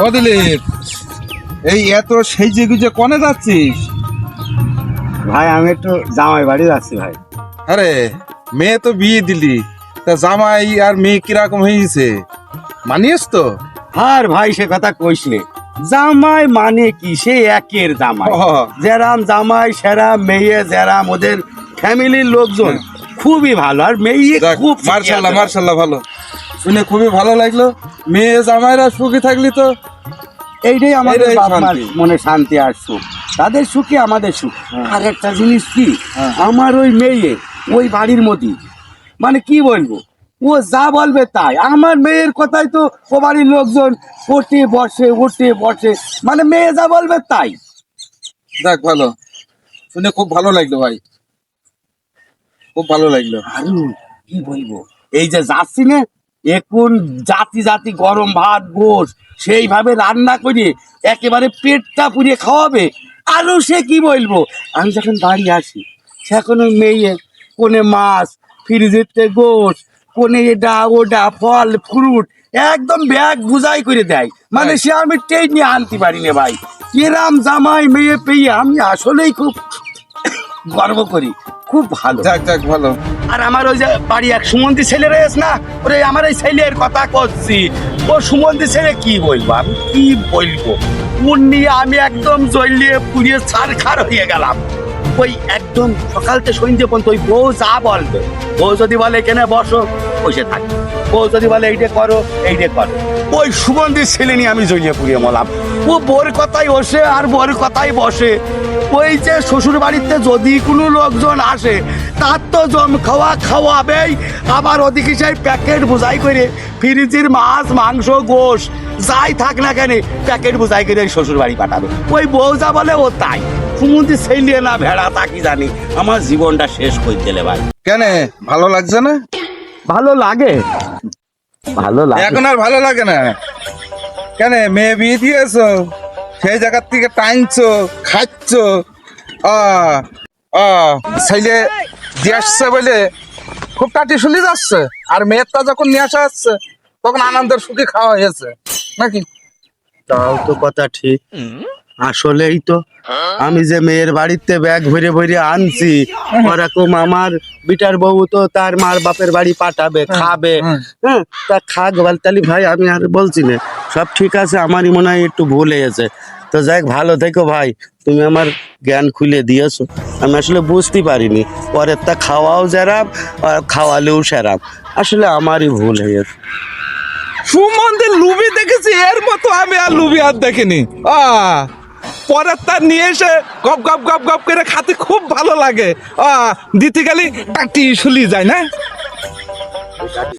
ও দিলীপ, এই এত সেজে গুজে কনে যাচ্ছিস? ভাই আমি একটু জামাই বাড়ি যাচ্ছি ভাই। আরে মেয়ে তো বিয়ে দিলি, তা জামাই আর মেয়ে কিরকম হয়েছে, মানিস তো? আর ভাই সে কথা কইসলে, জামাই মানে কি সে একের জামাই। ও। যেরাম জামাই সেরাম মেয়ে, যেরাম ওদের ফ্যামিলির লোকজন খুবই ভালো। আর মেয়ে যাক, খুব মার্শাল্লাহ মার্শাল্লাহ, ভালো শুনে খুবই ভালো লাগলো। মেয়ে জামাইরা সুখী থাকলি তো এইটাই আমাদের এইটাই বাপ মার শান্তি। মনে শান্তি আর সুখ। তাদের সুখে আমাদের সুখ। আর একটা জিনিস কি, হ্যাঁ। আমার ওই মেয়ে ওই বাড়ির মধ্যে মানে কি বলবো, ও যা বলবে তাই। আমার মেয়ের কথাই তো ও বাড়ির লোকজন ওঠে বসে ওঠে বসে, মানে মেয়ে যা বলবে তাই। যাক, ভালো শুনে খুব ভালো লাগলো ভাই, খুব ভালো লাগলো। আর কি বলবো, এই যে যাচ্ছি না এখন, জাতি জাতি গরম ভাত গোস সেইভাবে রান্না করে একেবারে পেটটা পুড়িয়ে খাওয়াবে। আরো সে কি বলবো, আমি যখন বাড়ি আসি সেখন ওই মেয়ে কোনে মাছ, ফ্রিজেতে গোস, কোনে এটা ওটা ফল ফ্রুট একদম ব্যাগ বুঝাই করে দেয়। মানে সে আমি ট্রেন নিয়ে আনতে পারি না ভাই। কিরাম জামাই মেয়ে পেয়ে আমি আসলেই খুব গর্ব করি, খুব ভালো। যাক যাক, ভালো। আর আমার ওই যে বাড়ি এক সুমন্তি ছেলে রয়েছে না, ওরে আমার এই ছেলের কথা করছি। ও সুমন্তি ছেলে কি বলবো, আমি কি বলবো, ওর নিয়ে আমি একদম জ্বলিয়ে পুড়িয়ে ছারখার হয়ে গেলাম। ওই একদম সকালতে সন্ধ্যে পর্যন্ত ওই বউ যা বলবে, বউ যদি বলে এখানে বসো বসে থাকি, বউ যদি বলে এইটা করো এইটা করো, ওই সুগন্ধির ছেলে নিয়ে আমি জ্বলিয়ে পুড়িয়ে মলাম। ও বোর কথাই বসে আর বোর কথাই বসে। ওই যে শ্বশুর বাড়িতে যদি কোনো লোকজন আসে তার তো জম খাওয়া খাওয়াবেই, আবার ওদিকে সেই প্যাকেট বোঝাই করে ফ্রিজের মাছ মাংস গোশ যাই থাক না কেন প্যাকেট বোঝাই করে শ্বশুর বাড়ি পাঠাবে। ওই বউ যা বলে ও তাই। সুমন্তি ছেলে না ভেড়া তা কি জানি, আমার জীবনটা শেষ করে দিলে ভাই। কেন ভালো লাগছে না? ভালো লাগে, ভালো লাগে। এখন আর ভালো লাগে না কেন? মেয়ে বিয়ে দিয়েছো, সেই জায়গার থেকে টাইনছো খাচ্ছ, ছেলে দিয়ে আসছে বলে খুব টাটি শুলি যাচ্ছে, আর মেয়েরটা যখন নিয়ে আসা হচ্ছে তখন আনন্দের সুখে খাওয়া হয়েছে নাকি? তাও তো কথা ঠিক। আসলেই তো আমি যে মেয়ের বাড়িতে ব্যাগ ভরে ভরে আনছি, ওরকম আমার বিটার বউ তো তার মার বাপের বাড়ি পাঠাবে, খাবে। হ্যাঁ, তা খাক বলতালি ভাই, আমি আর বলছি না, সব ঠিক আছে। আমারই মনে হয় একটু ভুল হয়েছে। তো যাই হোক, ভালো থেকো ভাই, তুমি আমার জ্ঞান খুলে দিয়েছো। আমি আসলে বুঝতে পারিনি, পরের তা খাওয়াও যারাম আর খাওয়ালেও সেরাম। আসলে আমারই ভুল হয়েছে। সুমন্দির লুবি দেখেছি, এর মতো আমি আর লুবি আর দেখিনি। পরের তার নিয়ে এসে গপ গপ গপ গপ করে খাতে খুব ভালো লাগে। দিতে গেলে টাটি শুলি যায় না।